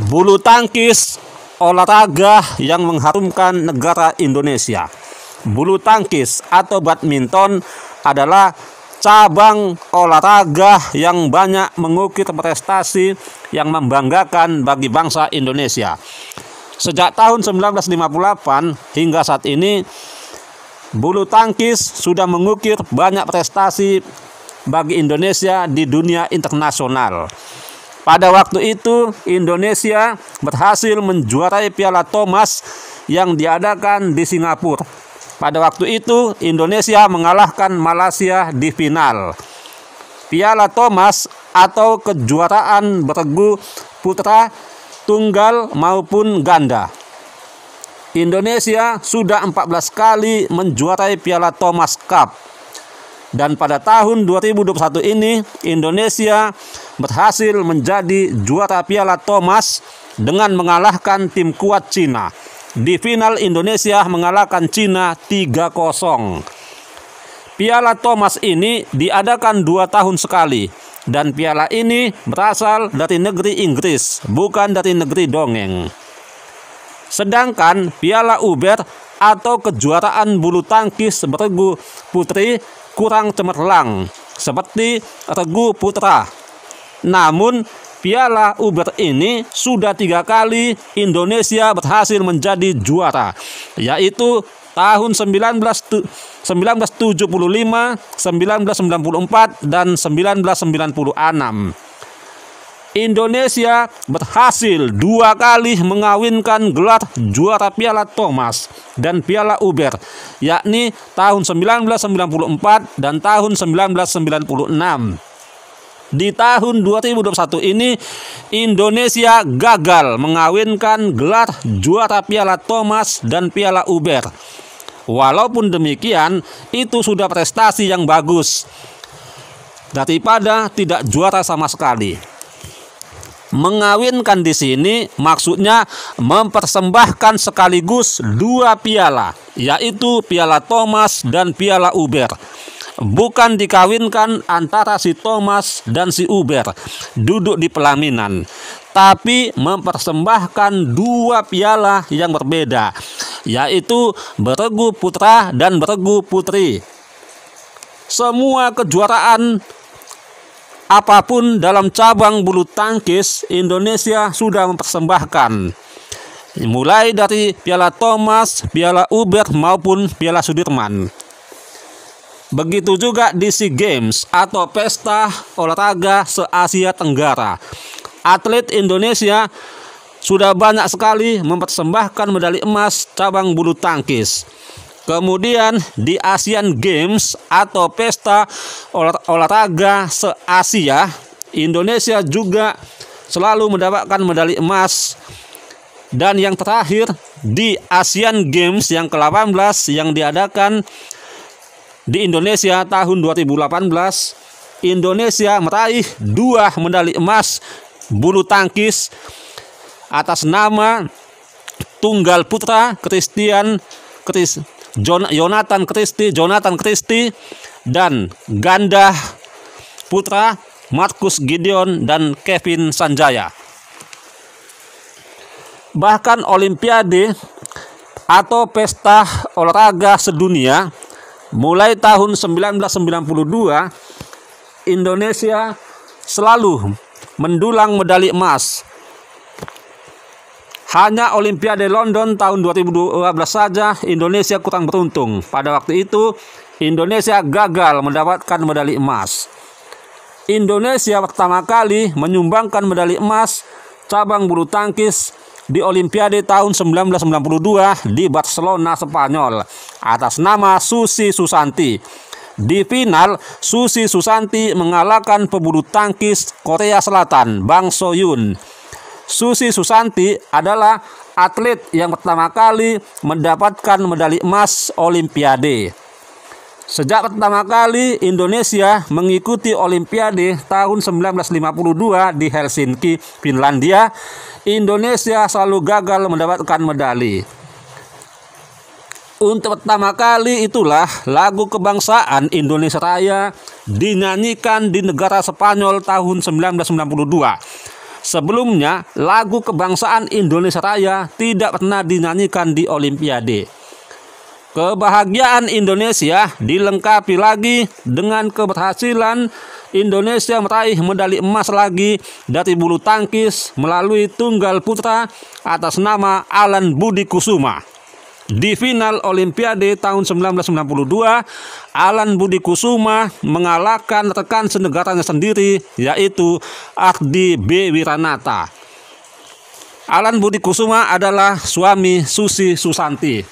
Bulu tangkis olahraga yang mengharumkan negara Indonesia. Bulu tangkis atau badminton adalah cabang olahraga yang banyak mengukir prestasi yang membanggakan bagi bangsa Indonesia. Sejak tahun 1958 hingga saat ini, bulu tangkis sudah mengukir banyak prestasi bagi Indonesia di dunia internasional. Pada waktu itu, Indonesia berhasil menjuarai Piala Thomas yang diadakan di Singapura. Pada waktu itu, Indonesia mengalahkan Malaysia di final. Piala Thomas atau kejuaraan beregu putra, tunggal maupun ganda. Indonesia sudah 14 kali menjuarai Piala Thomas Cup. Dan pada tahun 2021 ini, Indonesia berhasil menjadi juara Piala Thomas dengan mengalahkan tim kuat Cina. Di final, Indonesia mengalahkan Cina 3-0. Piala Thomas ini diadakan 2 tahun sekali. Dan piala ini berasal dari negeri Inggris, bukan dari negeri dongeng. Sedangkan Piala Uber atau kejuaraan bulu tangkis beregu putri kurang cemerlang seperti regu putra. Namun Piala Uber ini sudah 3 kali Indonesia berhasil menjadi juara, yaitu tahun 1975, 1994, dan 1996. Indonesia berhasil 2 kali mengawinkan gelar juara Piala Thomas dan Piala Uber, yakni tahun 1994 dan tahun 1996. Di tahun 2021 ini, Indonesia gagal mengawinkan gelar juara Piala Thomas dan Piala Uber. Walaupun demikian, itu sudah prestasi yang bagus daripada tidak juara sama sekali. Mengawinkan di sini maksudnya mempersembahkan sekaligus 2 piala, yaitu Piala Thomas dan Piala Uber. Bukan dikawinkan antara si Thomas dan si Uber duduk di pelaminan, tapi mempersembahkan 2 piala yang berbeda, yaitu beregu putra dan beregu putri. Semua kejuaraan apapun dalam cabang bulu tangkis, Indonesia sudah mempersembahkan, mulai dari Piala Thomas, Piala Uber maupun Piala Sudirman. Begitu juga di SEA Games atau pesta olahraga se-Asia Tenggara. Atlet Indonesia sudah banyak sekali mempersembahkan medali emas cabang bulu tangkis. Kemudian di Asian Games atau pesta olahraga se-Asia, Indonesia juga selalu mendapatkan medali emas. Dan yang terakhir di Asian Games yang ke-18 yang diadakan di Indonesia tahun 2018, Indonesia meraih 2 medali emas bulu tangkis atas nama tunggal putra Jonathan Christie dan ganda putra Marcus Gideon dan Kevin Sanjaya. Bahkan Olimpiade atau pesta olahraga sedunia mulai tahun 1992, Indonesia selalu mendulang medali emas. Hanya Olimpiade London tahun 2012 saja Indonesia kurang beruntung. Pada waktu itu Indonesia gagal mendapatkan medali emas. Indonesia pertama kali menyumbangkan medali emas cabang bulu tangkis di Olimpiade tahun 1992 di Barcelona, Spanyol, atas nama Susi Susanti. Di final, Susi Susanti mengalahkan pebulu tangkis Korea Selatan, Bang Soyun. Susi Susanti adalah atlet yang pertama kali mendapatkan medali emas Olimpiade. Sejak pertama kali Indonesia mengikuti Olimpiade tahun 1952 di Helsinki, Finlandia, Indonesia selalu gagal mendapatkan medali. Untuk pertama kali itulah lagu kebangsaan Indonesia Raya dinyanyikan di negara Spanyol tahun 1992. Sebelumnya, lagu kebangsaan Indonesia Raya tidak pernah dinyanyikan di Olimpiade. Kebahagiaan Indonesia dilengkapi lagi dengan keberhasilan Indonesia meraih medali emas lagi dari bulu tangkis melalui tunggal putra atas nama Alan Budi Kusuma. Di final Olimpiade tahun 1992, Alan Budi Kusuma mengalahkan rekan senegaranya sendiri, yaitu Ardi B. Wiranata. Alan Budi Kusuma adalah suami Susi Susanti.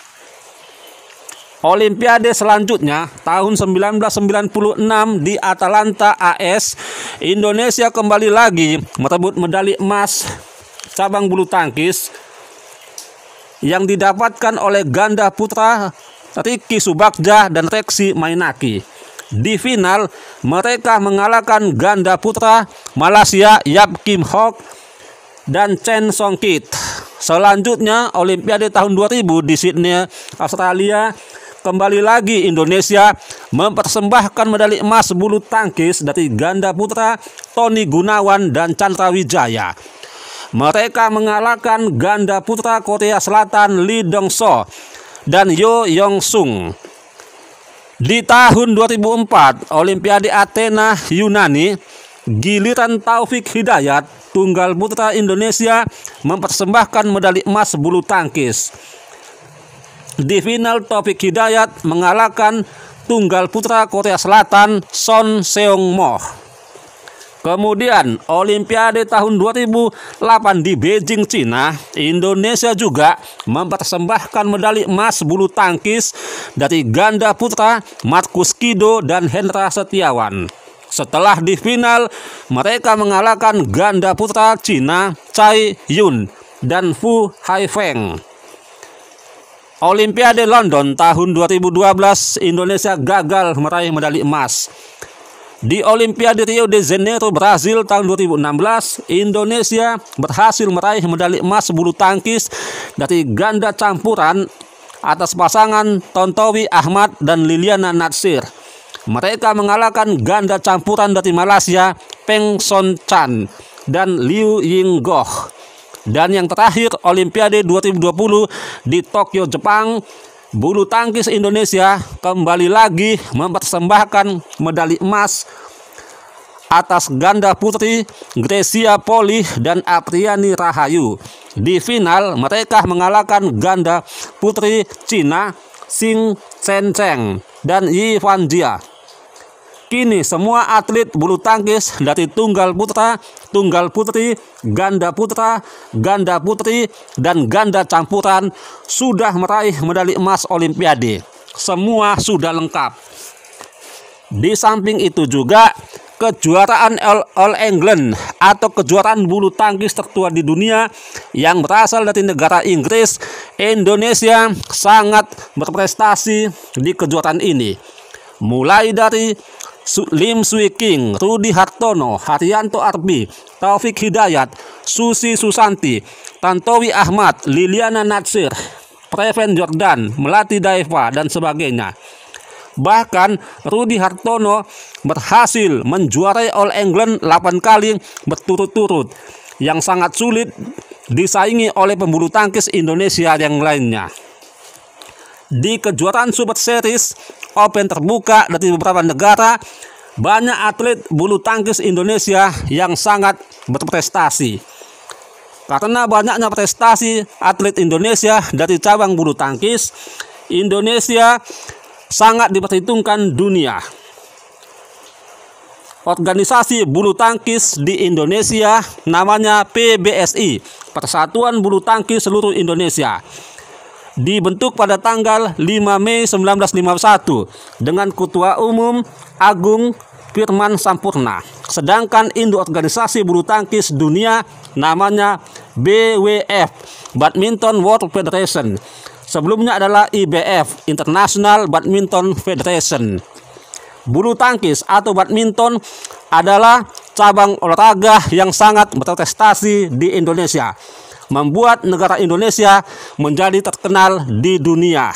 Olimpiade selanjutnya tahun 1996 di Atlanta, AS, Indonesia kembali lagi merebut medali emas cabang bulu tangkis yang didapatkan oleh ganda putra Riki Subagja dan Reksi Mainaki. Di final, mereka mengalahkan ganda putra Malaysia Yap Kim Hock dan Chen Song Kit. Selanjutnya, Olimpiade tahun 2000 di Sydney, Australia, kembali lagi Indonesia mempersembahkan medali emas bulu tangkis dari ganda putra Tony Gunawan dan Chandra Wijaya. Mereka mengalahkan ganda putra Korea Selatan Lee Dong So dan Yo Yong Sung. Di tahun 2004 Olimpiade Athena, Yunani, giliran Taufik Hidayat tunggal putra Indonesia mempersembahkan medali emas bulu tangkis. Di final, Taufik Hidayat mengalahkan tunggal putra Korea Selatan Son Seong Mo. Kemudian Olimpiade tahun 2008 di Beijing, Cina, Indonesia juga mempersembahkan medali emas bulu tangkis dari ganda putra Markus Kido dan Hendra Setiawan. Setelah di final, mereka mengalahkan ganda putra Cina Cai Yun dan Fu Haifeng. Olimpiade London tahun 2012, Indonesia gagal meraih medali emas. Di Olimpiade Rio de Janeiro, Brazil tahun 2016, Indonesia berhasil meraih medali emas bulu tangkis dari ganda campuran atas pasangan Tontowi Ahmad dan Liliana Natsir. Mereka mengalahkan ganda campuran dari Malaysia Peng Son Chan dan Liu Yinggoh. Dan yang terakhir, Olimpiade 2020 di Tokyo, Jepang, bulu tangkis Indonesia kembali lagi mempersembahkan medali emas atas ganda putri Grecia Poli dan Apriani Rahayu. Di final, mereka mengalahkan ganda putri Cina Xing Chen dan Yi Fan Jia. Kini semua atlet bulu tangkis dari tunggal putra, tunggal putri, ganda putra, ganda putri, dan ganda campuran sudah meraih medali emas Olimpiade. Semua sudah lengkap. Di samping itu juga kejuaraan All England atau kejuaraan bulu tangkis tertua di dunia yang berasal dari negara Inggris, Indonesia sangat berprestasi di kejuaraan ini. Mulai dari Lim Swee King, Rudi Hartono, Haryanto Arbi, Taufik Hidayat, Susi Susanti, Tantowi Ahmad, Liliana Natsir, Preven Jordan, Melati Daeva, dan sebagainya. Bahkan Rudi Hartono berhasil menjuarai All England 8 kali berturut-turut, yang sangat sulit disaingi oleh pembulu tangkis Indonesia yang lainnya. Di kejuaraan Super Series Open terbuka dari beberapa negara, banyak atlet bulu tangkis Indonesia yang sangat berprestasi. Karena banyaknya prestasi atlet Indonesia dari cabang bulu tangkis, Indonesia sangat diperhitungkan dunia. Organisasi bulu tangkis di Indonesia namanya PBSI, Persatuan Bulu Tangkis Seluruh Indonesia. Dibentuk pada tanggal 5 Mei 1951 dengan Ketua Umum Agung Firman Sampurna. Sedangkan induk organisasi bulu tangkis dunia namanya BWF, Badminton World Federation. Sebelumnya adalah IBF, International Badminton Federation. Bulu tangkis atau badminton adalah cabang olahraga yang sangat berprestasi di Indonesia, membuat negara Indonesia menjadi terkenal di dunia.